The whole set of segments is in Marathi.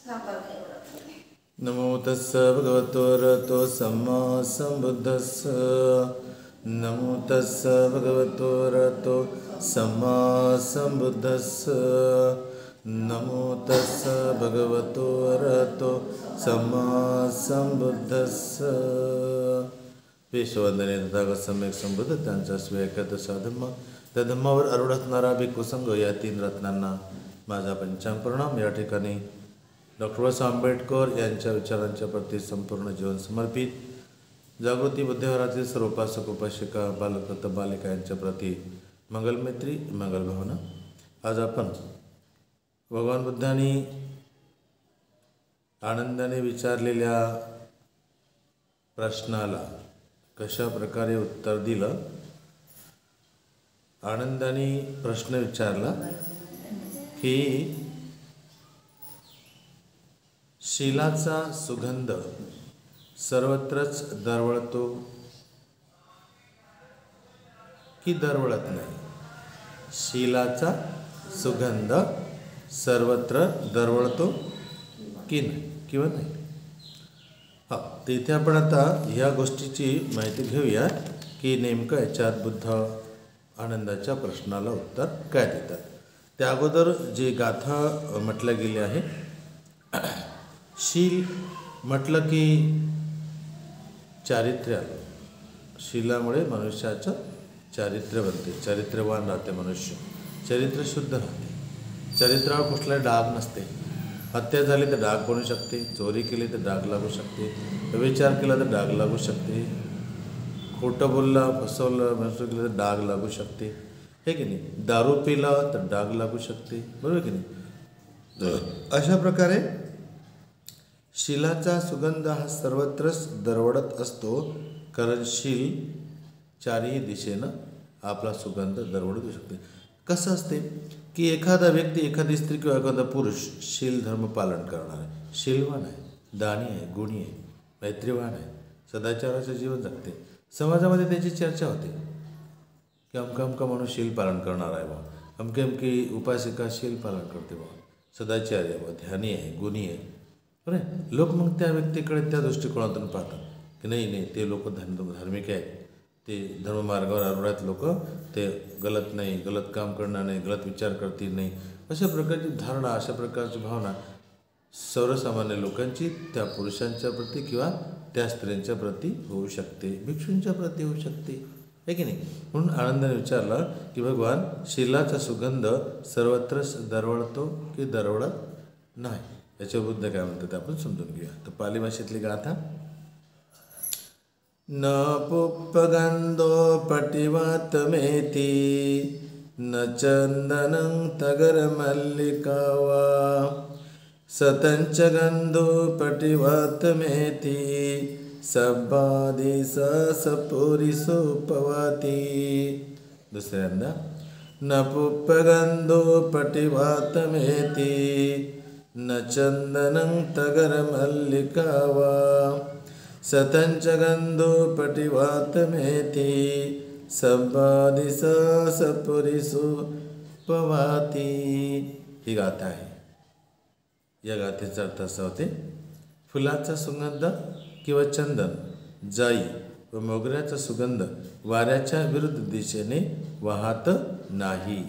नमो तस्स भगवतो अरहतो सम्मा सम्बुद्धस्स। नमो तस्स भगवतो अरहतो सम्मा सम्बुद्धस्स। नमो तस्स भगवतो अरहतो सम्मा सम्बुद्धस्स। पेशवंदने तथागत सम्यक संबुद्ध त्यांचा स्वीकार तसा धम्म त्या धम्मावर आरूढ असणारा भिक्खू संघ या तीन रत्नांना माझा पंचांग प्रणाम। या ठिकाणी डॉक्टर बाबासाहेब आंबेडकर यांच्या विचारांच्या प्रती संपूर्ण जीवन समर्पित जागृती बुद्धिविहारातील सर्व उपासक उपासिका बालक बालिका यांच्या प्रती मंगलमैत्री मंगलभावना। आज आपण भगवान बुद्धांनी आनंदाने विचारलेल्या प्रश्नाला कशा प्रकारे उत्तर दिलं। आनंदाने प्रश्न विचारला की शीलाचा सुगंध सर्वत्रच दरवळतो की दरवळत नाही। शीलाचा सुगंध सर्वत्र दरवळतो की नाही किंवा नाही। हा, तर इथे आपण आता ह्या गोष्टीची माहिती घेऊया की नेमकं याच्यात बुद्ध आनंदाच्या प्रश्नाला उत्तर काय देतात। त्या अगोदर जी गाथा म्हटलं गेली आहे, शील म्हटलं की चारित्र्य, शीलामुळे मनुष्याचं चारित्र्य बनते, चारित्र्यवान राहते मनुष्य, चरित्र शुद्ध राहते, चरित्रावर कुठला डाग नसते। हत्या झाली तर डाग बनू शकते, चोरी केली तर डाग लागू शकते, व्यभिचार केला तर डाग लागू शकते, खोटं बोलला फसवलं मनुष्य केलं तर डाग लागू शकते, हे की नाही। दारू पिला तर डाग लागू शकते, बरोबर की नाही। अशा प्रकारे शीलाचा सुगंध हा सर्वत्रच दरवळत असतो, कारण शील चारही दिशेनं आपला सुगंध दरवळू शकते। कसं असते की एखादा व्यक्ती, एखादी स्त्री किंवा एखादा पुरुष शील धर्म पालन करणार आहे, शीलवान आहे, दानी आहे, गुणी आहे, मैत्रीवान आहे, सदाचाराचं जीवन जगते, समाजामध्ये त्याची चर्चा होते की अमका अमका माणूस शील पालन करणार आहे बा, अमके अमकी उपासिका शील पालन करते बा, सदाचारी आहे बा, ध्यानी आहे, गुणी आहे, बरं। लोक मग त्या व्यक्तीकडे त्या दृष्टिकोनातून पाहतात की नाही नाही ते लोक धार्मिक आहेत, ते धर्ममार्गावर आरूढ आहेत लोक, ते गलत नाही, गलत काम करणार नाही, गलत विचार करतील नाही, अशा प्रकारची धारणा, अशा प्रकारची भावना सर्वसामान्य लोकांची त्या पुरुषांच्या प्रती किंवा त्या स्त्रियांच्या प्रती होऊ शकते, भिक्षूंच्या प्रती होऊ शकते, आहे की नाही। म्हणून आनंदाने विचारलं की भगवान शीलाचा सुगंध सर्वत्रच दरवळतो की दरवळत नाही, याच्या बुद्ध काय म्हणतात आपण समजून घेऊया। तर पाली भाषेतली गाथा, न पुप्पगंधो पटिवात मेती न चंदनं तगर मल्लिका वा सतंच गंधो पटिवात मेती सब्बादी सपुरी सोपवाती। दुसऱ्यांदा, न पुप्पगंधो पटिवात मेती न चंदनं तगर मल्लिका वा सतंच गंधो पटिवात मेती सब्बादी सपुरीसु पवाती। ही गाथा आहे। या गाथेचा अर्थ असा होते, फुलाचा सुगंध किंवा चंदन, जाई व मोगऱ्याचा सुगंध वाऱ्याच्या विरुद्ध दिशेने वाहत नाही,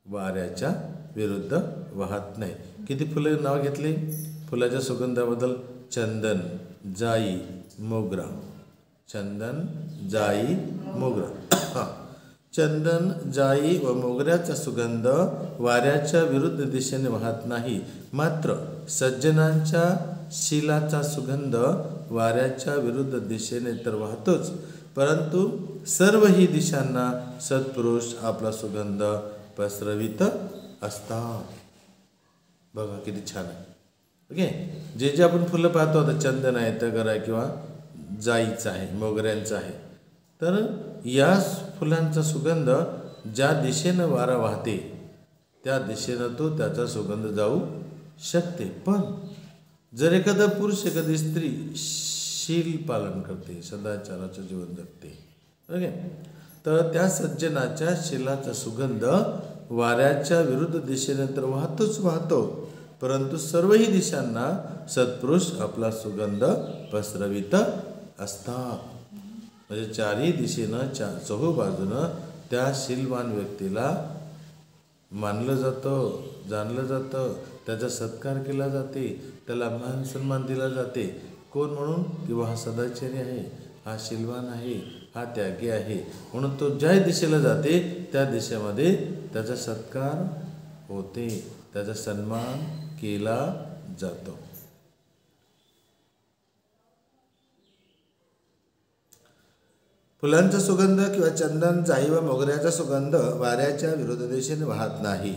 वाऱ्याच्या विरुद्ध वाहत नाही। किती फुले नाव घेतली फुलाच्या सुगंधाबद्दल? चंदन, जाई, मोगरा, चंदन, जाई, मोगरा। चंदन, जाई व मोगऱ्याचा सुगंध वाऱ्याच्या विरुद्ध दिशेने वाहत नाही, मात्र सज्जनांच्या शीलाचा सुगंध वाऱ्याच्या विरुद्ध दिशेने तर वाहतोच, परंतु सर्वही दिशांना सत्पुरुष आपला सुगंध पसरवित असतात। बघा किती छान आहे। ओके, जे जे आपण फुलं पाहतो आता, चंदन आहे, तगर आहे किंवा जाईचं आहे, मोगऱ्यांचं आहे, तर या फुलांचा सुगंध ज्या दिशेनं वारा वाहते त्या दिशेनं तो त्याचा सुगंध जाऊ शकते। पण जर एखादा पुरुष, एखादी स्त्री शील पालन करते, सदाचाराचं जीवन जगते, ओके, तर त्या सज्जनाच्या शीलाचा सुगंध वाऱ्याच्या विरुद्ध दिशेने तर वाहतोच वाहतो, परंतु सर्वही दिशांना सत्पुरुष आपला सुगंध पसरवित असतात. म्हणजे चारही दिशेनं चहूबाजूनं त्या शीलवान व्यक्तीला मानलं जातं, जाणलं जातं, त्याचा सत्कार केला जाते, त्याला मान सन्मान दिला जाते. कोण म्हणून? किंवा हा सदाचारी आहे, हा शीलवान आहे, हा त्यागी आहे, म्हणून तो ज्या दिशेला जाते त्या दिशेमध्ये त्याचा सत्कार होते, त्याचा सन्मान केला जातो. फुलांचा सुगंध किंवा चंदन, जाई व मोगऱ्याचा सुगंध वाऱ्याच्या विरुद्ध दिशेने वाहत नाही.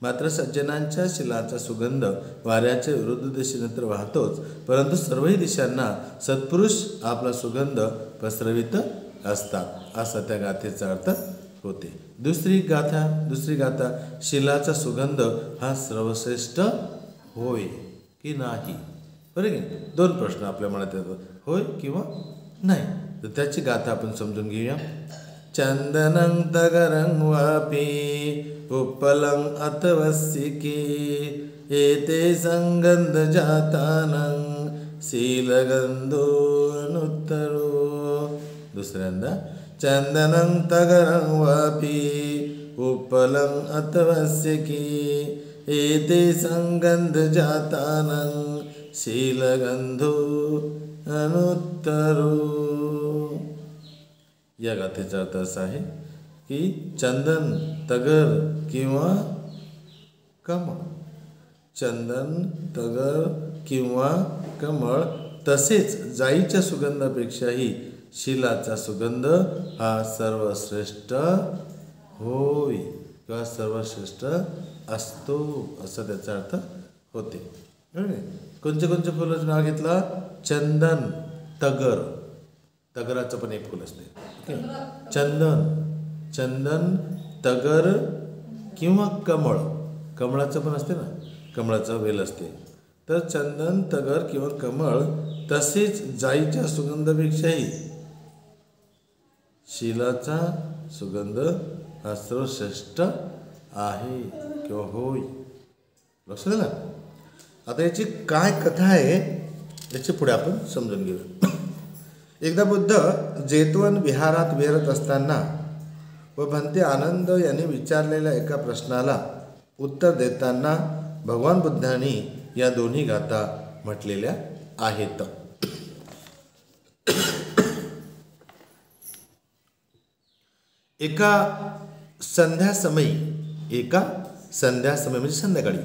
मात्र सज्जनांच्या शिलाचा सुगंध वाऱ्याच्या विरुद्ध दिशेने तर वाहतोच, परंतु सर्वही दिशांना सत्पुरुष आपला सुगंध पसरवित असतात, असा त्या गाथेचा अर्थ होते. दुसरी गाथा, शिलाचा सुगंध हा सर्वश्रेष्ठ होय की नाही. बरं की? दोन प्रश्न आपल्या मनात येतात, होय किंवा नाही. तर त्याची गाथा आपण समजून घेऊया. चंदनं तगरं वापी उपलं अथवस्सिकी एते संगंध जातानं शीलगंधो नुत्तरो. दुसऱ्यांदा, चंदनं तगरं वापी उपलं अथवस्सिकी एते संगंध जातानं शीलगंधो अनुत्तरो. या गाथेचा अर्थ असा आहे की चंदन, तगर किंवा कमळ, चंदन, तगर किंवा कमळ तसेच जाईच्या सुगंधापेक्षाही शिलाचा सुगंध हा सर्वश्रेष्ठ होय किंवा सर्वश्रेष्ठ असतो, असा त्याचा अर्थ होते. कोणते कोणते फुलाचं नाव घेतला? चंदन, तगर, तगराचं पण एक फुल असते. चंदन, तगर किंवा कमळ, कमळाचं पण असते ना, कमळाचा वेल असते. तर चंदन, तगर किंवा कमळ तसेच जाईच्या सुगंधापेक्षाही शिलाचा सुगंध हा सर्वश्रेष्ठ आहे किंवा होय. लक्षात आलं? आता याची काय कथा आहे याची पुढे आपण समजून घेऊया. एकदा बुद्ध जेतवन विहारात विहरत असताना व भंते आनंद यांनी विचारलेल्या एका प्रश्नाला उत्तर देताना भगवान बुद्धांनी या दोन्ही गाथा म्हटलेल्या आहेत. एका संध्यासमयी म्हणजे संध्याकाळी,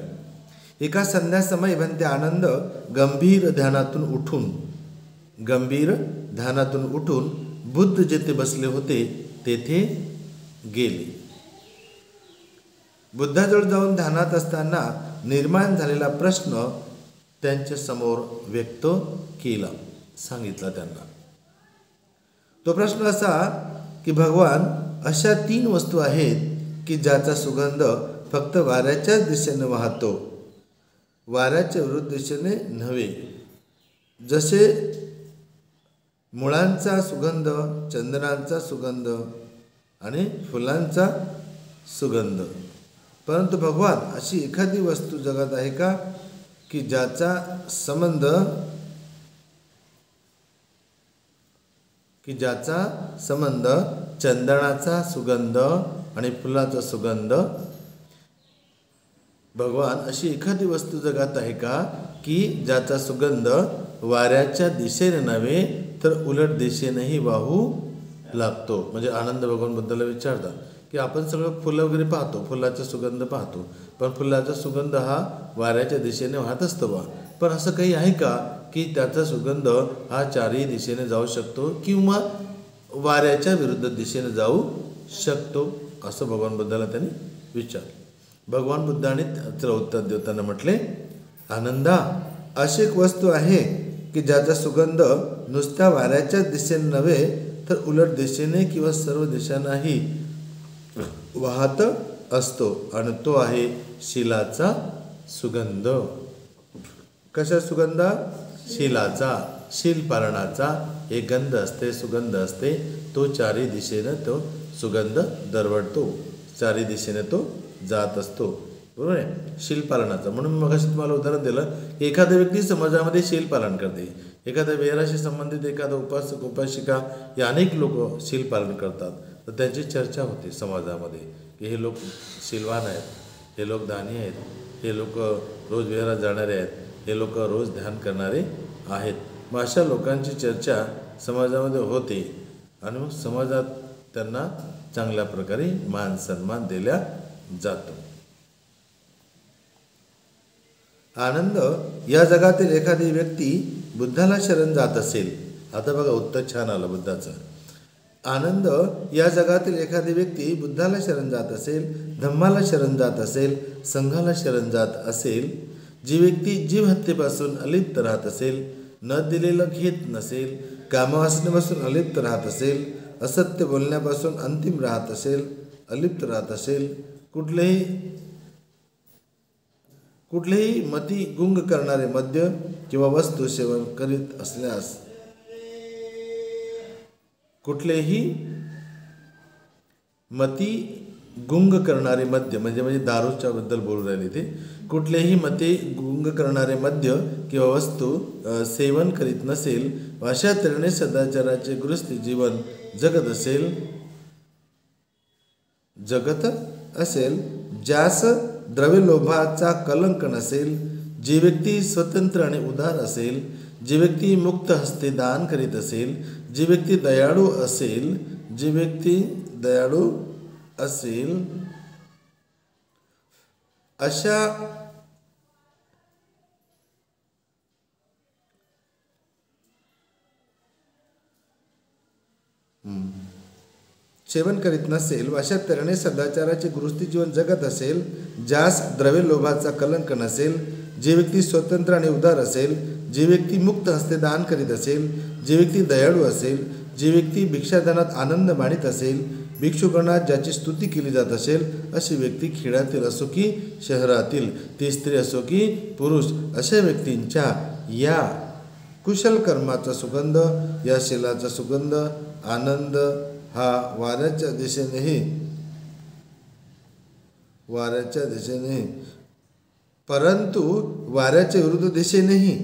एका संध्यासमयी भंते आनंद गंभीर ध्यानातून उठून बुद्ध जेथे बसले होते तेथे गेले. बुद्धाजवळ जाऊन ध्यानात असताना निर्माण झालेला प्रश्न त्यांच्या समोर व्यक्त केला, सांगितला त्यांना. तो प्रश्न असा की भगवान, अशा 3 वस्तू आहेत की ज्याचा सुगंध फक्त वाऱ्याच्याच दिशेने वाहतो, वाऱ्याच्या विरुद्ध दिशेने नव्हे. जसे मुळांचा सुगंध, चंदनाचा सुगंध आणि फुलांचा सुगंध. परंतु भगवान, अशी एखादी वस्तू जगात आहे का की ज्याचा संबंध चंदनाचा सुगंध आणि फुलाचा सुगंध. भगवान, अशी एखादी वस्तू जगात आहे का की ज्याचा सुगंध वाऱ्याच्या दिशेने नव्हे तर उलट दिशेनेही वाहू लागतो. म्हणजे आनंद भगवान बुद्धाला विचारतात की आपण सगळं फुलं वगैरे पाहतो, फुलाचा सुगंध पाहतो, पण फुलाचा सुगंध हा वाऱ्याच्या दिशेने वाहत असतो बा, पण असं काही आहे का की त्याचा सुगंध हा चारही दिशेने जाऊ शकतो किंवा वाऱ्याच्या विरुद्ध दिशेने जाऊ शकतो, असं भगवान बुद्धाला त्यांनी विचारलं. भगवान बुद्धाने त्याचं उत्तर देताना म्हटले, आनंदा, अशी एक वस्तू आहे की ज्याचा सुगंध नुसत्या वाऱ्याच्याच दिशेने नव्हे तर उलट दिशेने किंवा सर्व दिशांनाही वाहत असतो, आणि तो आहे शिलाचा सुगंध. कशा सुगंध? शिलाचा, शीलपालनाचा एक गंध असते, सुगंध असते. तो चारही दिशेने तो सुगंध दरवळतो, चारही दिशेने तो जात असतो. बरोबर आहे, शीलपालनाचा. म्हणून मग तुम्हाला उदाहरण दिलं की एखादा व्यक्ती समाजामध्ये शीलपालन करते, एखाद्या विहाराशी संबंधित एखादा उपासक उपासिका या अनेक लोक शीलपालन करतात, तर त्यांची चर्चा होते समाजामध्ये की हे लोक शीलवान आहेत, हे लोक दानी आहेत, हे लोक रोज विहारात जाणारे आहेत, हे लोक रोज ध्यान करणारे आहेत. मग अशा लोकांची चर्चा समाजामध्ये होते आणि मग समाजात त्यांना चांगल्या प्रकारे मान सन्मान दिला जातो. आनंद, या जगातील एखादी व्यक्ती बुद्धाला शरण जात असेल. आता बघा उत्तर छान आलं बुद्धाचं. आनंद, या जगातील एखादी व्यक्ती बुद्धाला शरण जात असेल, धम्माला शरण जात असेल, संघाला शरण जात असेल, जी व्यक्ती जीव हत्येपासून अलिप्त राहत असेल, न दिलेलं घेत नसेल, कामवासनेपासून अलिप्त राहत असेल, असत्य बोलण्यापासून अंतिम राहत असेल, अलिप्त राहत असेल, कुठलेही मती गुंग करणारे मद्य किंवा वस्तू सेवन करीत असल्यास, कुठलेही मती गुंग करणारे मद्य म्हणजे दारूच्या बद्दल बोलू राहिले ते, कुठलेही मते गुंग करणारे मद्य किंवा वस्तू सेवन करीत नसेल, अशा तऱ्हेने सदाचाराचे गृहस्थी जीवन जगत असेल, ज्यास द्रव्यलोभाचा कलंक नसेल, जी व्यक्ती स्वतंत्र आणि उदार असेल, जी व्यक्ती मुक्त हस्ते दान करीत असेल, जी व्यक्ती दयाळू असेल, अशा सेवन करीत नसेल, अशा तऱ्हेने सदाचाराचे गृहस्थी जीवन जगत असेल, ज्यास द्रव्य लोभाचा कलंक नसेल, जी व्यक्ती स्वतंत्र आणि उदार असेल, जी व्यक्ती मुक्त हस्ते दान करीत असेल, जी व्यक्ती दयाळू असेल, जी व्यक्ती भिक्षादानात आनंद मानित असेल, भिक्षुगणात ज्याची स्तुती केली जात असेल, अशी व्यक्ती खेड्यातील असो की शहरातील, ती स्त्री असो की पुरुष, अशा व्यक्तींच्या या कुशल कर्माचा सुगंध, या शीलाचा सुगंध, आनंद हा वाऱ्याच्या दिशेने परंतु वाऱ्याच्या विरुद्ध दिशेनेही,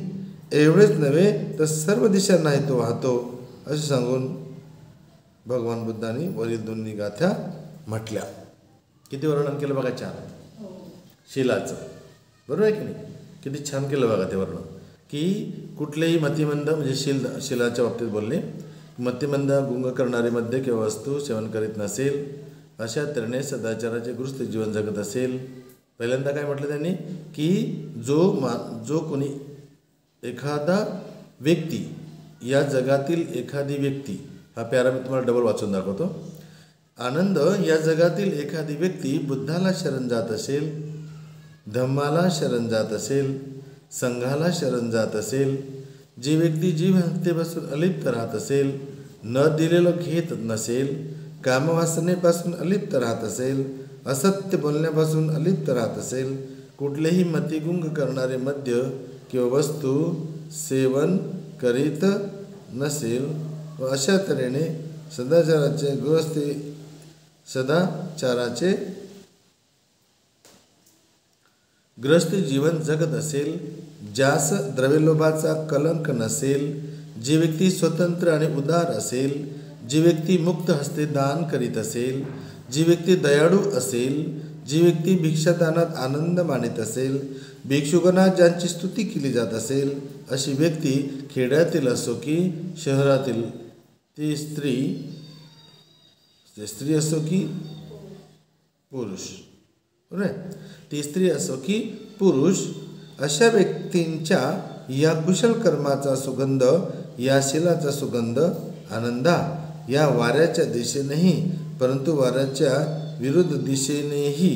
एवढेच नव्हे तर सर्व दिशांनाही तो वाहतो, असे सांगून भगवान बुद्धांनी वरील दोन्ही गाथ्या म्हटल्या. किती वर्णन केलं बघा छान शीलाचं, बरोबर आहे की नाही? किती छान केलं बघा ते वर्णन की कुठलेही मतिमंद म्हणजे शीलाच्या बाबतीत बोलले, मतिमंद गुंग करणारे मद्य किंवा वस्तू सेवन करीत नसेल, अशा तऱ्हेने सदाचाराचे गृहस्थ जीवन जगत असेल. पहिल्यांदा काय म्हटलं त्यांनी की जो कोणी एखादा व्यक्ती, या जगातील एखादी व्यक्ती, हा प्यारा मी तुम्हाला डबल वाचून दाखवतो. आनंद, या जगातील एखादी व्यक्ती बुद्धाला शरण जात असेल, धम्माला शरण जात असेल, संघाला शरण जात असेल, जी व्यक्ती जीव हत्येपासून अलिप्त राहत असेल, न दिलेलं घेत नसेल, कामवासनेपासून अलिप्त राहत असेल, असत्य बोलण्यापासून अलिप्त राहत असेल, कुठलेही मतिगुंग करणारे मद्य किंवा वस्तू सेवन करीत नसेल, व अशा तऱ्हेने सदाचाराचे गृहस्थी जीवन जगत असेल, ज्यास द्रव्यलोभाचा कलंक नसेल, जी व्यक्ती स्वतंत्र आणि उदार असेल, जी व्यक्ती मुक्त हस्ते दान करीत असेल, जी व्यक्ती दयाळू असेल, जी व्यक्ती भिक्षादानात आनंद मानित असेल, भिक्षुगणात ज्यांची स्तुती केली जात असेल, अशी व्यक्ती खेड्यातील असो की शहरातील, ती स्त्री असो की पुरुष, बरोबर, ती स्त्री असो की पुरुष, अशा व्यक्तींच्या या कुशल कर्माचा सुगंध, या शीलाचा सुगंध, आनंदा या वाऱ्याच्या दिशेनेही परंतु वाऱ्याच्या विरुद्ध दिशेनेही,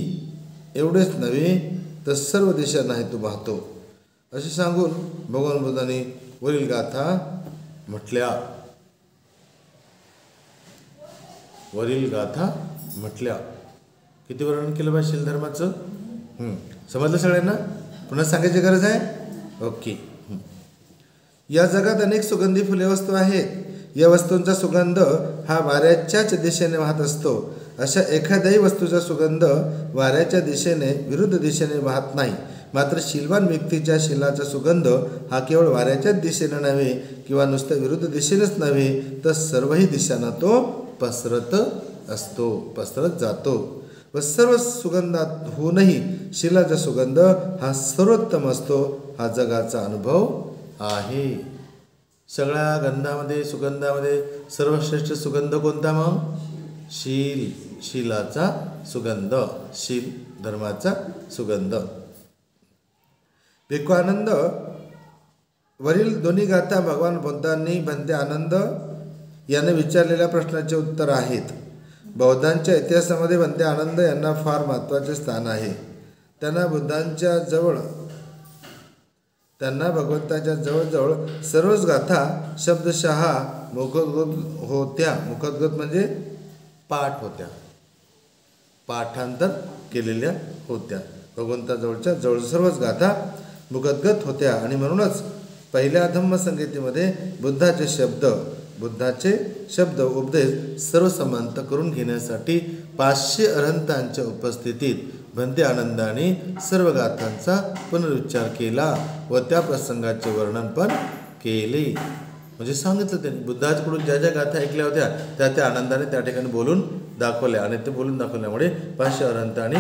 एवढेच नव्हे तर सर्व दिशांनाही तो वाहतो, असे सांगून भगवान बुद्धांनी वरील गाथा म्हटल्या. किती वर्णन केलं बा शील धर्माचं? समजलं सगळ्यांना? पुन्हा सांगायची गरज आहे? ओके. या जगात अनेक सुगंधी फुले वस्तू आहेत. या वस्तूंचा सुगंध हा वाऱ्याच्याच दिशेने वाहत असतो. अशा एखाद्याही वस्तूचा सुगंध वाऱ्याच्या दिशेने विरुद्ध दिशेने वाहत नाही. मात्र शीलवान व्यक्तीच्या शीलाचा सुगंध हा केवळ वाऱ्याच्याच दिशेने नव्हे किंवा नुसत्या विरुद्ध दिशेनेच नव्हे तर सर्वही दिशांना तो पसरत असतो, पसरत जातो. व सर्व सुगंधातूनही शीलाचा सुगंध हा सर्वोत्तम असतो. हा जगाचा अनुभव आहे. सगळ्या गंधामध्ये सुगंधामध्ये सर्वश्रेष्ठ सुगंध कोणता? मग शीलाचा सुगंध, शील धर्माचा सुगंध. विवेकानंद वरील दोन्ही गाथा भगवान बुद्धांनी भंते आनंद याने विचारलेल्या प्रश्नाचे उत्तर आहेत. बौद्धांच्या इतिहासामध्ये भंते आनंद यांना फार महत्त्वाचे स्थान आहे. त्यांना भगवंताच्या जवळजवळ सर्वच गाथा शब्दशः मुखोद्गत होत्या. मुखोद्गत म्हणजे पाठ होत्या, पाठांतर केलेल्या होत्या. भगवंताजवळच्या जवळ सर्वच गाथा मुखोद्गत होत्या आणि म्हणूनच पहिल्या धम्मसंगीतीमध्ये बुद्धाचे शब्द उपदेश सर्वसमांत करून घेण्यासाठी 500 अरहंतांच्या उपस्थितीत भंते आनंदाने सर्व गाथांचा पुनरुच्चार केला व त्या प्रसंगाचे वर्णन पण केले. म्हणजे सांगितलं त्यांनी, बुद्धाकडून ज्या ज्या गाथा ऐकल्या होत्या त्या आनंदाने त्या ठिकाणी बोलून दाखवल्या आणि ते बोलून दाखवल्यामुळे 500 अरहंतांनी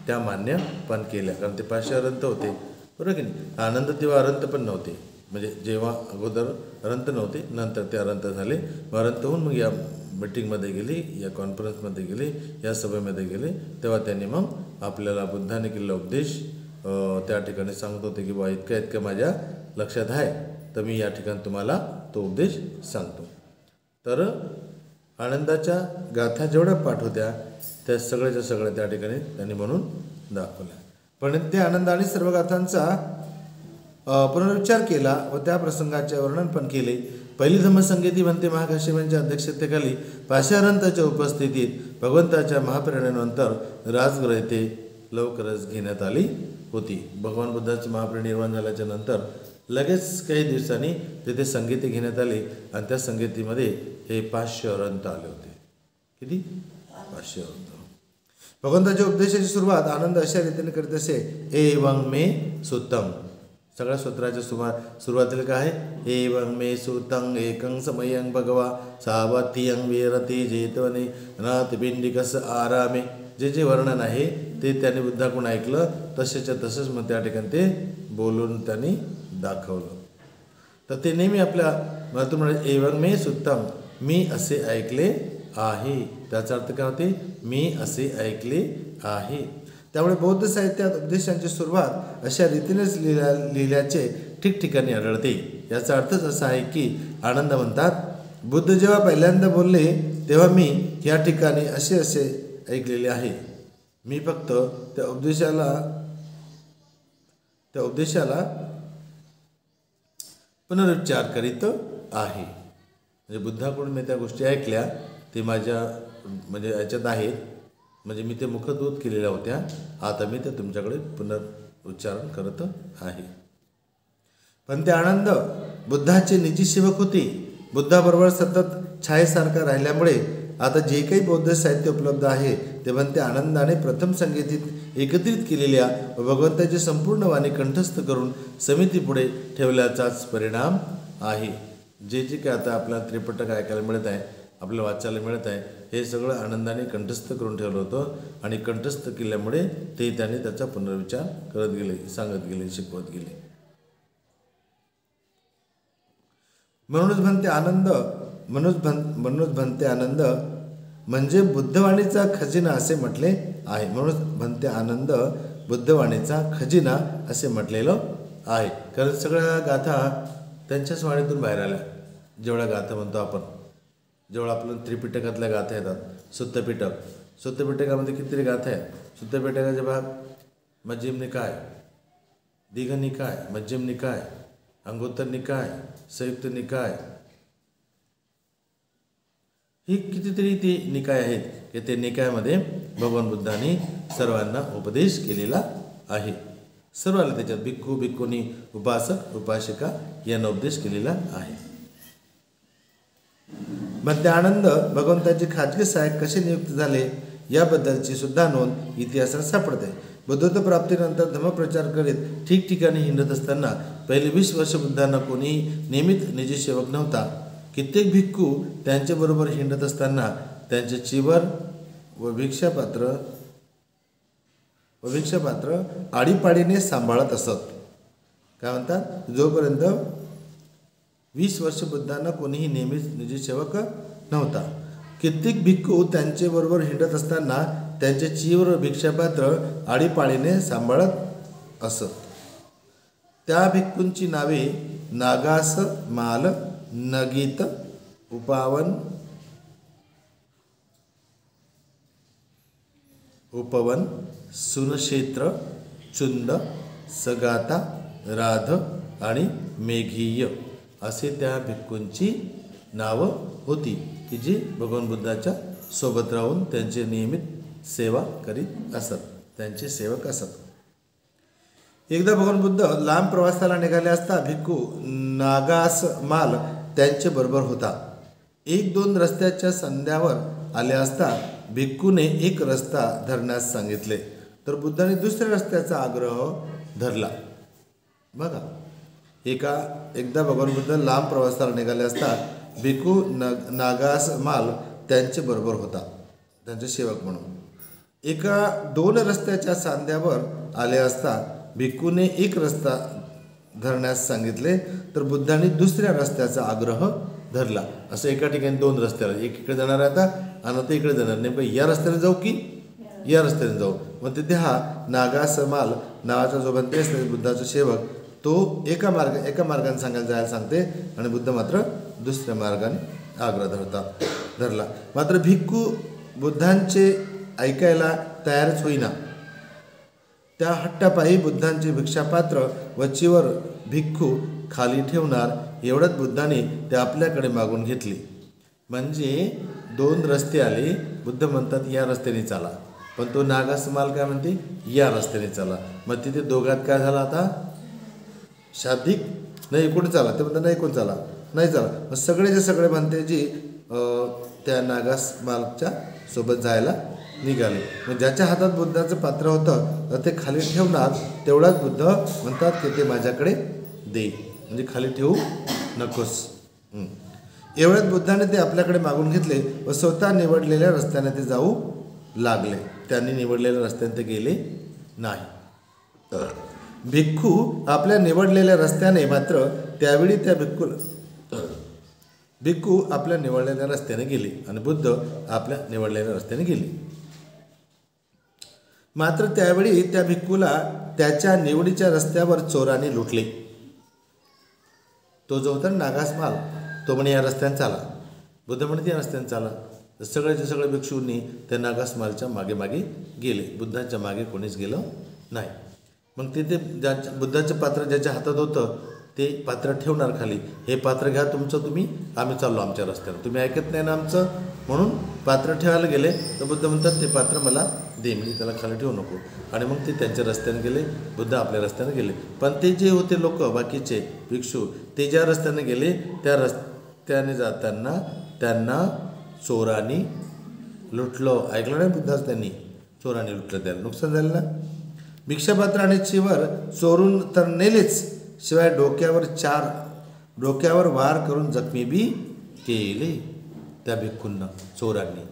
त्या मान्य पण केल्या. कारण ते 500 अरहंत होते, बरोबर की नाही. आनंद तेव्हा अरहंत पण नव्हते, म्हणजे जेव्हा अगोदर अरहंत नव्हते, नंतर ते अरहंत झाले. अरहंत होऊन मग या मीटिंगमध्ये गेले, या कॉन्फरन्समध्ये गेले, या सभेमध्ये गेले. तेव्हा त्यांनी मग आपल्याला बुद्धाने केलेला उपदेश त्या ठिकाणी सांगत होते की बा इतकं माझ्या लक्षात आहे, तर मी या ठिकाणी तुम्हाला तो उपदेश सांगतो. तर आनंदाच्या गाथा जेवढ्या पाठ होत्या त्या सगळ्याच्या सगळ्या त्या ठिकाणी त्यांनी म्हणून दाखवल्या. पण त्या आनंदाने सर्व गाथांचा पुनरुच्चार केला व त्या प्रसंगाचे वर्णन पण केले. पहिली धम्मसंगीती भंते महाकाश्यप यांच्या अध्यक्षतेखाली 500 अरहंतांच्या उपस्थितीत भगवंताच्या महापरिनिर्वाणानंतर राजगृह येथे लवकरच घेण्यात आली होती. भगवान बुद्धाचे महापरिनिर्वाण झाल्याच्या नंतर लगेच काही दिवसांनी तिथे संगीती घेण्यात आली आणि त्या संगीतीमध्ये हे 500 अरहंत आले होते. किती? 500 अरहंत. भगवंताच्या उपदेशाची सुरुवात आनंद अशा रीतीने करीत असे, एवं मे सुतम. सगळ्या सूत्राच्या सुरुवातीला काय आहे? एवं मे सुतं एकं समयं भगवा सावत्यं विरते जेतवने नाथपिंडिकस आरामे. जे जे वर्णन आहे ते त्याने बुद्धाकडून ऐकलं, तसेच्या तसंच मग त्या ठिकाणी ते बोलून त्यांनी दाखवलं. तर ते नेहमी आपल्या मनातून म्हणाले, एवं मे सुतम, मी असे ऐकले आहे. त्याचा अर्थ काय होते? मी असे ऐकले आहे. त्यामुळे बौद्ध साहित्यात उपदेशांची सुरुवात अशा रीतीनेच लिहिल्याचे ठिकठिकाणी आढळते. याचा अर्थच असा आहे की आनंद म्हणतात, बुद्ध जेव्हा पहिल्यांदा बोलले तेव्हा मी या ठिकाणी असे ऐकलेले आहे. मी फक्त त्या उपदेशाला पुनरुच्चार करीत आहे. म्हणजे बुद्धाकडून मी त्या गोष्टी ऐकल्या, ते माझ्या म्हणजे याच्यात आहेत, म्हणजे मी ते मुखदूत केलेल्या होत्या, आता मी ते तुमच्याकडे पुनरुच्चारण करत आहे. पण ते आनंद बुद्धाचे निजी सेवक होते. बुद्धाबरोबर सतत छायेसारखा राहिल्यामुळे आता जे काही बौद्ध साहित्य उपलब्ध आहे ते भंते आनंदाने प्रथम संगीतीत एकत्रित केलेल्या व भगवंताची संपूर्ण वाणी कंठस्थ करून समितीपुढे ठेवल्याचाच परिणाम आहे. जे जे काय आता आपल्याला त्रिपिटक ऐकायला मिळत आहे, आपल्याला वाचायला मिळत आहे, हे सगळं आनंदाने कंठस्थ करून ठेवलं होतं आणि कंठस्थ केल्यामुळे ते त्याने त्याचा पुनर्विचार करत गेले, सांगत गेले, शिकवत गेले. म्हणूनच भंते आनंद म्हणजे बुद्धवाणीचा खजिना असे म्हटले आहे. म्हणून भंते आनंद बुद्धवाणीचा खजिना असे म्हटलेलं आहे. कारण सगळ्या गाथा त्यांच्याच वाणीतून बाहेर आल्या. जेवढ्या गाथा म्हणतो आपण, जेवढं आपलं त्रिपिटकातल्या गाथा येतात, सुत्तपिटकामध्ये कितीतरी गाथा आहेत. सुत्तपिटकाचे भाग मध्यम निकाय, दीघ निकाय, मध्यम निकाय, अंगोत्तर निकाय, संयुक्त निकाय, ही कितीतरी ते निकाय आहेत की ते निकायामध्ये भगवान बुद्धांनी सर्वांना उपदेश केलेला आहे. सर्वांना त्याच्यात भिक्खू भिक्खुनी, उपासक उपासिका यांना उपदेश केलेला आहे. भंते आनंद भगवंताचे खाजगी सहाय्यक कसे नियुक्त झाले याबद्दलची सुद्धा नोंद इतिहासात सापडते. बुद्धत्व प्राप्तीनंतर धर्मप्रचार करीत ठिकठिकाणी हिंडत असताना पहिले 20 वर्ष बुद्धांना कोणीही नियमित निजी सेवक नव्हता. कित्येक भिक्खू त्यांच्याबरोबर हिंडत असताना त्यांचे चिवर व भिक्षापात्र आडीपाडीने सांभाळत असत. काय म्हणतात, जोपर्यंत 20 वर्ष बुद्धांना कोणीही नियमित निजी सेवक नव्हता. कित्येक भिक्खू त्यांच्याबरोबर हिंडत असताना त्यांचे चिवर व भिक्षापात्र आडीपाडीने सांभाळत असत. त्या भिक्खूंची नावे नागास माल, नगीत, उपवन, सुनक्षेत्र, चुंद, सगाता, राध आणि मेघीय असे त्या भिक्खूंची नावं होती की जी भगवान बुद्धाच्या सोबत राहून त्यांचे नियमित सेवा करीत असत, त्यांचे सेवक असत. एकदा भगवान बुद्ध लांब प्रवासाला निघाले असता भिक्खू नागास माल त्यांचे बरोबर होता. 1-2 रस्त्याच्या संध्यावर आले असता भिक्खूने एक रस्ता धरण्यास सांगितले तर बुद्धाने दुसऱ्या रस्त्याचा आग्रह धरला. बघा, एकदा भगवान बुद्ध लांब प्रवासाला निघाले असता भिक्खू नागास माल त्यांचे बरोबर होता, त्यांचे सेवक म्हणून. 2 रस्त्याच्या सांध्यावर आले असता भिक्खूने एक रस्ता धरण्यास सांगितले तर बुद्धांनी दुसऱ्या रस्त्याचा आग्रह धरला. असं एका ठिकाणी 2 रस्त्याला, एक इकडे जाणार आता आणि आता इकडे जाणार, नेमकं या रस्त्याने जाऊ की या रस्त्याने जाऊ. मग तिथे हा नागास माल नावाचा जो बनते असते बुद्धाचा सेवक, तो एका मार्गाने जायला सांगते आणि बुद्ध मात्र दुसऱ्या मार्गाने आग्रह धरला. मात्र भिक्खू बुद्धांचे ऐकायला तयारच होईना. त्या हट्टापायी बुद्धांचे भिक्षापात्र व चिवर भिक्खू खाली ठेवणार एवढ्यात बुद्धाने ते आपल्याकडे मागून घेतली. म्हणजे 2 रस्ते आले, बुद्ध म्हणतात या रस्त्याने चाला, पण तो नागास माल काय म्हणते या रस्त्याने चाला. मग तिथे दोघात काय झाला आता, शाब्दिक नाही इकडून चाला, ते म्हणतात नाही इकडून चाला, नाही चाला. मग सगळेचे सगळे म्हणते जी त्या नागास मालच्या सोबत जायला निघाले. मग ज्याच्या हातात बुद्धाचं पात्र होतं तर ते खाली ठेवणार तेवढाच बुद्ध म्हणतात की ते माझ्याकडे दे, म्हणजे खाली ठेवू नकोस. एवढ्यात बुद्धाने ते आपल्याकडे मागून घेतले व स्वतः निवडलेल्या रस्त्याने ते जाऊ लागले. त्यांनी निवडलेल्या रस्त्याने ते गेले नाही. भिक्खू आपल्या निवडलेल्या रस्त्याने मात्र त्यावेळी त्या भिक्खू आपल्या निवडलेल्या रस्त्याने गेले आणि बुद्ध आपल्या निवडलेल्या रस्त्याने गेले. मात्र त्यावेळी त्या भिक्खूला त्याच्या निवडीच्या रस्त्यावर चोराने लुटले. तो जो होता नागास माल, तो म्हणे या रस्त्याने चाला, बुद्ध म्हणे या रस्त्याने चाला. सगळ्याचे सगळे भिक्षूंनी त्या नागास मालच्या मागे मागे गेले, बुद्धांच्या मागे कोणीच गेलं नाही. मग तिथे बुद्धाचं पात्र ज्याच्या हातात होतं ते पात्र ठेवणार खाली, हे पात्र घ्या तुमचं तुम्ही, आम्ही चाललो आमच्या रस्त्यानं, तुम्ही ऐकत नाही ना आमचं, म्हणून पात्र ठेवायला गेले. तर बुद्ध म्हणतात ते पात्र मला दे, मी त्याला खाली ठेवू नको. आणि मग ते त्यांच्या रस्त्याने गेले, बुद्ध आपल्या रस्त्याने गेले. पण ते जे होते लोक बाकीचे भिक्षू, ते ज्या रस्त्याने गेले त्या रस्त्याने जाताना त्यांना चोरांनी लुटलं. ऐकलं नाही बुद्धाच, त्यांनी चोरांनी लुटलं, त्याला नुकसान झालं ना. भिक्षापात्र आणि चिवर चोरून तर नेलेच, शिवाय डोक्यावर वार करून जखमी बी केले. त्या भिक्खूंना चोरांनी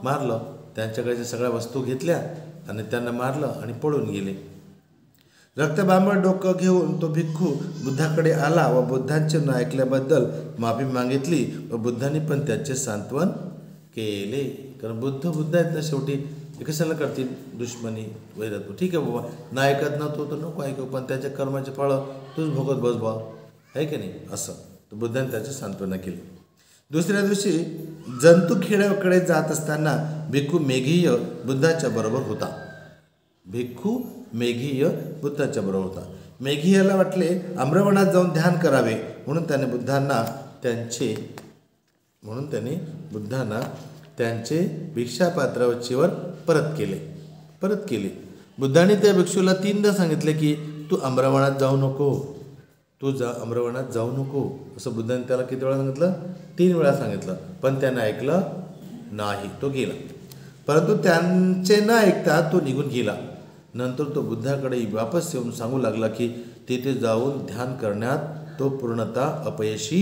मारलं, त्यांच्याकडे सगळ्या वस्तू घेतल्या आणि त्यांना मारलं आणि पळून गेले. रक्तबांबळ डोकं घेऊन तो भिक्खू बुद्धाकडे आला व बुद्धांचे न ऐकल्याबद्दल माफी मागितली व बुद्धांनी पण त्याचे सांत्वन केले. कारण बुद्ध आहेत ना, शेवटी कशाला करतील दुश्मनी वैरत्व. ठीक आहे बाबा, ना ऐकत नव्हतो तर नको ऐकू, पण त्याच्या कर्माचे फळं तूच भोगत बस बा, आहे की नाही, असं. तर बुद्धांनी त्याची सांत्वना केली. दुसऱ्या दिवशी जंतूखेड्याकडे जात असताना भिक्खू मेघीय बुद्धाच्या बरोबर होता. मेघीयाला वाटले आम्रवनात जाऊन ध्यान करावे, म्हणून त्याने बुद्धांना त्यांचे भिक्षापात्र व चिवर परत केले. बुद्धांनी त्या भिक्षूला 3दा सांगितले की तू आम्रवनात जाऊ नको, आम्रवनात जाऊ नको, असं बुद्धांनी त्याला किती वेळा सांगितलं, 3 वेळा सांगितलं. पण त्यानं ऐकलं नाही, तो गेला. परंतु त्यांचे न ऐकता तो निघून गेला. नंतर तो बुद्धाकडे वापस येऊन सांगू लागला की तिथे जाऊन ध्यान करण्यात तो पूर्णतः अपयशी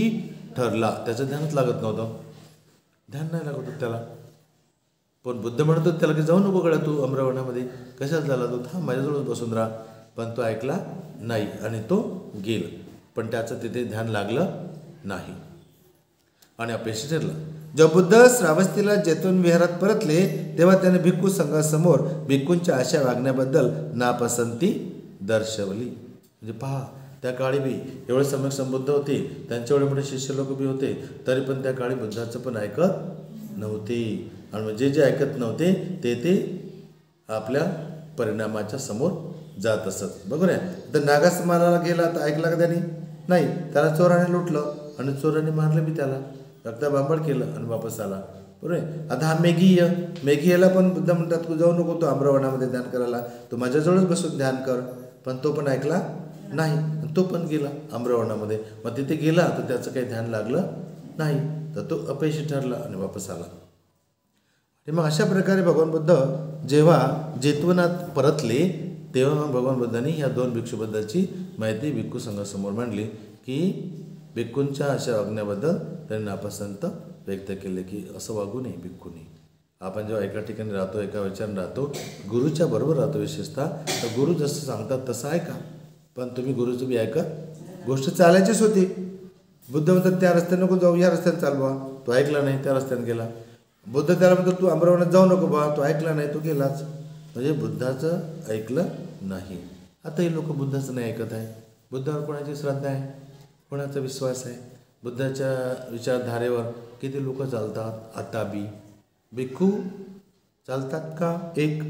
ठरला. त्याचं ध्यानच लागत नव्हतं, ध्यान नाही लागत होतं त्याला. पण बुद्ध म्हणत होता त्याला की जाऊ नको गड्या तू अमरावणामध्ये, कशाच झाला तो, थांब माझ्याजवळच बसून राहा. पण तो ऐकला नाही आणि तो गेला. पण त्याचं तिथे ध्यान लागलं नाही आणि अपयशी ठरला. जेव्हा बुद्ध श्रावस्तीला जैतून विहारात परतले तेव्हा त्याने भिक्खू संघासमोर भिक्खूंच्या अशा वागण्याबद्दल नापसंती दर्शवली. म्हणजे पहा, त्या काळी बी एवढे सम्यक संबुद्ध होते, त्यांच्या एवढे मोठे शिष्य लोक बी होते, तरी पण त्या काळी बुद्धाचं पण ऐकत नव्हते. आणि जे ऐकत नव्हते ते आपल्या परिणामाच्या समोर जात असत. बरोबर आहे. तर नागास मारायला गेला तर ऐकला का त्याने? नाही. त्याला चोराने लुटलं आणि चोराने मारलं बी त्याला, रक्ताबांबळ केलं आणि वापस आला. बरोबर आहे. आता हा मेघीयला पण बुद्ध म्हणतात तू जाऊ नको तो अमरावणामध्ये ध्यान करायला, तू माझ्याजवळच बसून ध्यान कर. पण तो पण ऐकला नाही, तो पण गेला अमरावणामध्ये. मग तिथे गेला तर त्याचं काही ध्यान लागलं नाही, तर तो अपयशी ठरला आणि वापस आला. मग अशा प्रकारे भगवान बुद्ध जेव्हा जेतवनात परतले तेव्हा मग भगवान बुद्धांनी ह्या दोन भिक्षूबद्दलची माहिती भिक्खू संघासमोर मांडली की भिक्खूंच्या अशा वागण्याबद्दल त्यांनी नापसंत व्यक्त केले की असं वागू नये भिक्खूंनी. आपण जेव्हा एका ठिकाणी राहतो, एका विचाराने राहतो, गुरुच्या बरोबर राहतो विशेषतः, तर गुरु जसं सांगतात तसं ऐका. पण तुम्ही गुरुचं बी ऐका, गोष्ट चालायचीच होती. बुद्ध म्हणतात त्या रस्त्याने नको जाऊ, या रस्त्याने चालवा, तो ऐकला नाही, त्या रस्त्याने गेला. बुद्ध त्याला म्हणतो तू अमरावणात जाऊ नको बा, तो ऐकला नाही, तो गेलाच. म्हणजे बुद्धाचं ऐकलं नाही. आता हे लोक बुद्धाचं नाही ऐकत आहे. बुद्धावर कोणाची श्रद्धा आहे, कोणाचा विश्वास आहे? बुद्धाच्या विचारधारेवर किती लोक चालतात? आता बी भिक्खू चालतात का? एक.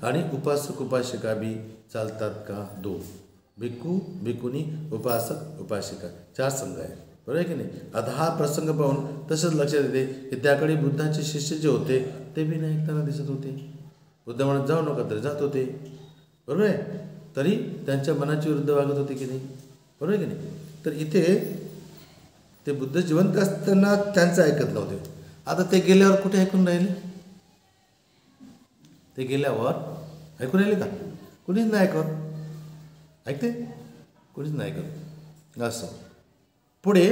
आणि उपासक उपासिका बी चालतात का? दोन. भिक्खू भिक्खुनी, उपासक उपासिका, 4 संघ आहे. बरोबर आहे की नाही? आता हा प्रसंग पाहून तसंच लक्षात येते की त्याकडे बुद्धाचे शिष्य जे होते ते बी नाही ऐकताना दिसत होते. बुद्ध म्हणत जाऊ नका तरी जात होते. बरोबर आहे. तरी त्यांच्या मनाच्या विरुद्ध वागत होते की नाही? बरोबर आहे की नाही? तर इथे ते बुद्ध जिवंत असताना त्यांचं ऐकत नव्हते. आता ते गेल्यावर कुठे ऐकून राहिले? ते गेल्यावर ऐकून राहिले का? कुणीच नाही ऐकत. ऐकते? कुणीच नाही ऐकत. असं पुढे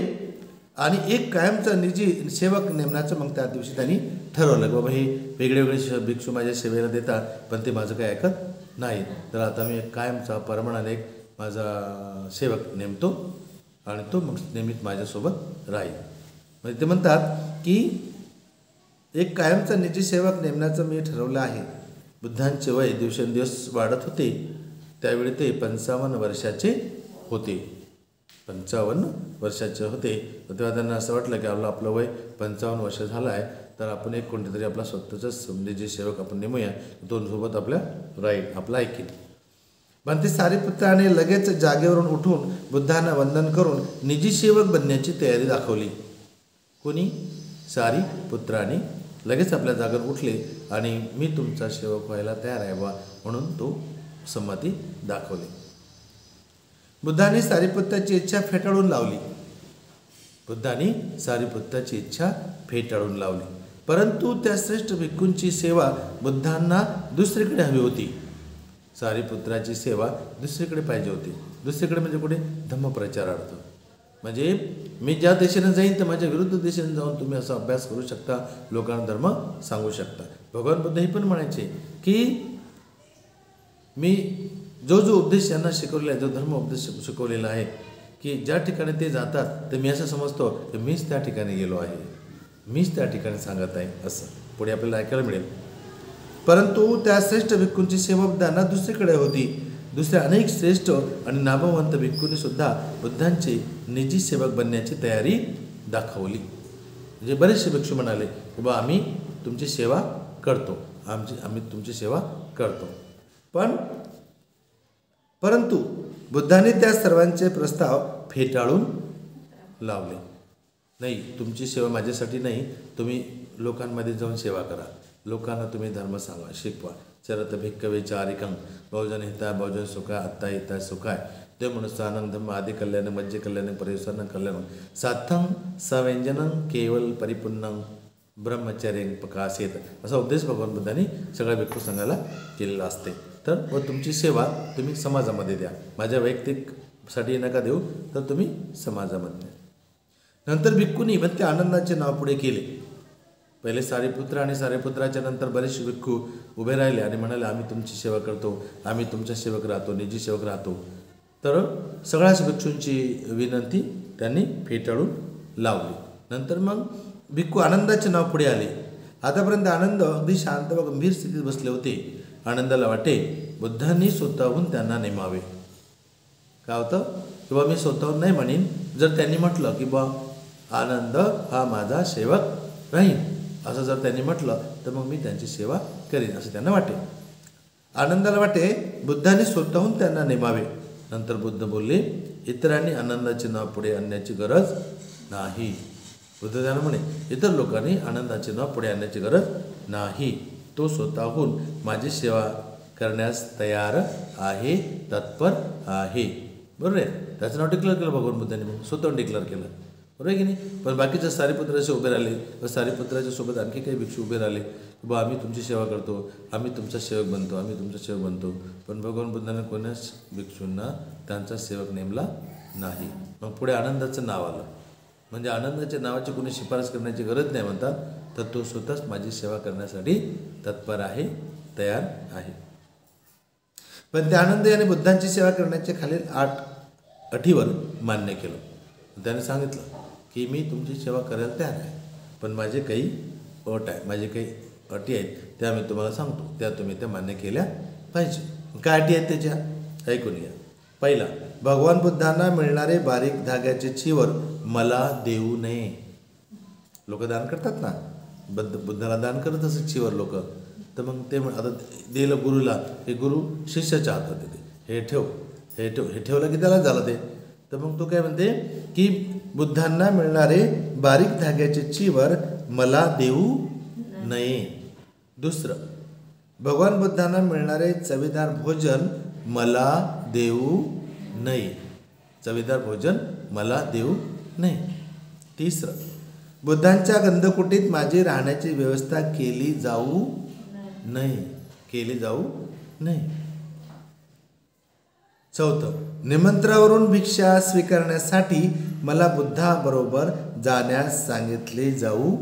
आणि एक कायमचा निजी सेवक नेमण्याचं मग त्या दिवशी त्यांनी ठरवलं बाबा हे वेगळे वेगळे भिक्षू माझ्या सेवेला देतात पण ते माझं काही ऐकत नाही, तर आता मी एक कायमचा परमनंट एक माझा सेवक नेमतो आणि तो मग नेहमीच माझ्यासोबत राहील. म्हणजे ते म्हणतात की एक कायमचा निजी सेवक नेमण्याचं मी ठरवलं आहे. बुद्धांचे वय दिवसेंदिवस वाढत होते. त्यावेळी ते 55 वर्षाचे होते. 55 वर्षाचे होते. तेव्हा त्यांना असं वाटलं की आपलं वय 55 वर्ष झालं आहे, तर आपण एक कोणतेतरी आपला स्वतःचाच निजी सेवक आपण नेमूया, तो सोबत आपल्या राहील, आपला ऐकेल. पण ते सारीपुत्राने लगेच जागेवरून उठून बुद्धांना वंदन करून निजी सेवक बनण्याची तयारी दाखवली. कोणी? सारीपुत्राने लगेच आपल्या जागेवर उठले आणि मी तुमचा सेवक व्हायला तयार आहे बा म्हणून तो संमती दाखवली. बुद्धांनी सारीपुत्राची इच्छा फेटाळून लावली. बुद्धांनी सारीपुत्राची इच्छा फेटाळून लावली. परंतु त्या श्रेष्ठ भिक्खूंची सेवा बुद्धांना दुसरीकडे हवी होती. सारीपुत्राची सेवा दुसरीकडे पाहिजे होती. दुसरीकडे म्हणजे कुठे? धम्मप्रचारार्थ. म्हणजे मी ज्या दिशेने जाईन तर माझ्या विरुद्ध दिशेने जाऊन तुम्ही असा अभ्यास करू शकता, लोकांना धर्म सांगू शकता. भगवान बुद्ध हे पण म्हणायचे की मी जो उपदेश यांना शिकवलेला आहे, जो धर्म उपदेश शिकवलेला आहे की ज्या ठिकाणी ते जातात तर मी असं समजतो की मीच त्या ठिकाणी गेलो आहे, मीच त्या ठिकाणी सांगत आहे, असं पुढे आपल्याला ऐकायला मिळेल. परंतु त्या श्रेष्ठ भिक्खूंची सेवा बुद्धांना दुसरीकडे होती. दुसऱ्या अनेक श्रेष्ठ आणि नामवंत भिक्खूंनी सुद्धा बुद्धांचे निजी सेवक बनण्याची तयारी दाखवली. म्हणजे बरेचसे भिक्षू म्हणाले की बा आम्ही तुमची सेवा करतो, आम्ही तुमची सेवा करतो. परंतु बुद्धांनी त्या सर्वांचे प्रस्ताव फेटाळून लावले. नाही, तुमची सेवा माझ्यासाठी नाही, तुम्ही लोकांमध्ये जाऊन सेवा करा, लोकांना तुम्ही धर्म सांगा, शिकवा. चरत भिक्खवे चारिकं बहुजन हिताय बहुजन सुखाय आत्ता हिताय सुखाय ते मनुष्यानं धम्म आदि कल्याण मज्जे कल्याण परिसरण कल्याण साथं सव्यंजनं केवल परिपूर्णं ब्रह्मचर्य प्रकाशित असा उपदेश भगवान बुद्धांनी सगळ्या भिक्खू संघाला केलेला असते. तर व तुमची सेवा तुम्ही समाजामध्ये द्या, माझ्या वैयक्तिकसाठी नका देऊ, तर तुम्ही समाजामध्ये द्या. नंतर भिक्खूंनी पण त्या आनंदाचे नाव पुढे केले. पहिले सारीपुत्र आणि सारीपुत्राच्या नंतर बरेचसे भिक्खू उभे राहिले आणि म्हणाले आम्ही तुमची सेवा करतो, आम्ही तुमच्या सेवक राहतो, निजी सेवक राहतो. तर सगळ्याच भिक्षूंची विनंती त्यांनी फेटाळून लावली. नंतर मग भिक्खू आनंदाचे नाव पुढे आले. आतापर्यंत आनंद अगदी शांत व गंभीर स्थितीत बसले होते. आनंदाला वाटे बुद्धांनी स्वतःहून त्यांना नेमावे. काय होतं किंवा मी स्वतःहून नाही म्हणेन, जर त्यांनी म्हटलं की बा आनंद हा माझा सेवक राहील असं जर त्यांनी म्हटलं तर मग मी त्यांची सेवा करीन असं त्यांना वाटे. आनंदाला वाटे बुद्धांनी स्वतःहून त्यांना नेमावे. नंतर बुद्ध बोलले इतरांनी आनंदाचे नाव पुढे आणण्याची गरज नाही. बुद्ध त्यांना म्हणे इतर लोकांनी आनंदाचे नाव पुढे आणण्याची गरज नाही. तो स्वतःहून माझी सेवा करण्यास तयार आहे, तत्पर आहे. बरोबर आहे. त्याचं नाव डिक्लेअर केलं भगवान बुद्धांनी, मग स्वतःहून डिक्लेअर केलं. बरोबर आहे की नाही. पण बाकीच्या सारीपुत्राचे उभे राहिले व सारीपुत्राच्या सोबत आणखी काही भिक्षू उभे राहिले की बा आम्ही तुमची सेवा करतो, आम्ही तुमचा सेवक बनतो, आम्ही तुमचा सेवक बनतो. पण भगवान बुद्धांनी कोणाच भिक्षूंना त्यांचा सेवक नेमला नाही. मग पुढे आनंदाचं नाव आलं. म्हणजे आनंदाच्या नावाची कोणी शिफारस करण्याची गरज नाही म्हणतात, तर तो स्वतःच माझी सेवा करण्यासाठी तत्पर आहे, तयार आहे. पण त्या आनंद याने बुद्धांची सेवा करण्याच्या खालील 8 अटीवर मान्य केलं. त्याने सांगितलं की मी तुमची सेवा करायला तयार आहे, पण माझे काही अट आहे, माझे काही अटी आहेत, त्या मी तुम्हाला सांगतो, त्या तुम्ही त्या मान्य केल्या पाहिजे. काय अटी आहेत त्याच्या ऐकून घ्या. पहिला, भगवान बुद्धांना मिळणारे बारीक धाग्याचे चिवर मला देऊ नये. लोक दान करतात ना, बुद्धाला दान करत असत चिवर लोक. तर मग ते आता दिलं गुरुला, हे गुरु शिष्याच्या हातात येते, हे ठेव, हे ठेव, हे ठेवलं की त्याला झालं ते. तर मग तो काय म्हणते की बुद्धांना मिळणारे बारीक धाग्याचे चिवर मला देऊ नये. दुसरं, भगवान बुद्धांना मिळणारे चवीदार भोजन मला देऊ नये. चवीदार भोजन मला देऊ नये. तिसरं, बुद्धांच्या गंधकुटीत माझी राहण्याची व्यवस्था केली जाऊ नये, केली जाऊ नये. चौथं, निमंत्रणावरून भिक्षा स्वीकारण्यासाठी मला बुद्धाबरोबर जाण्यास सांगितले जाऊ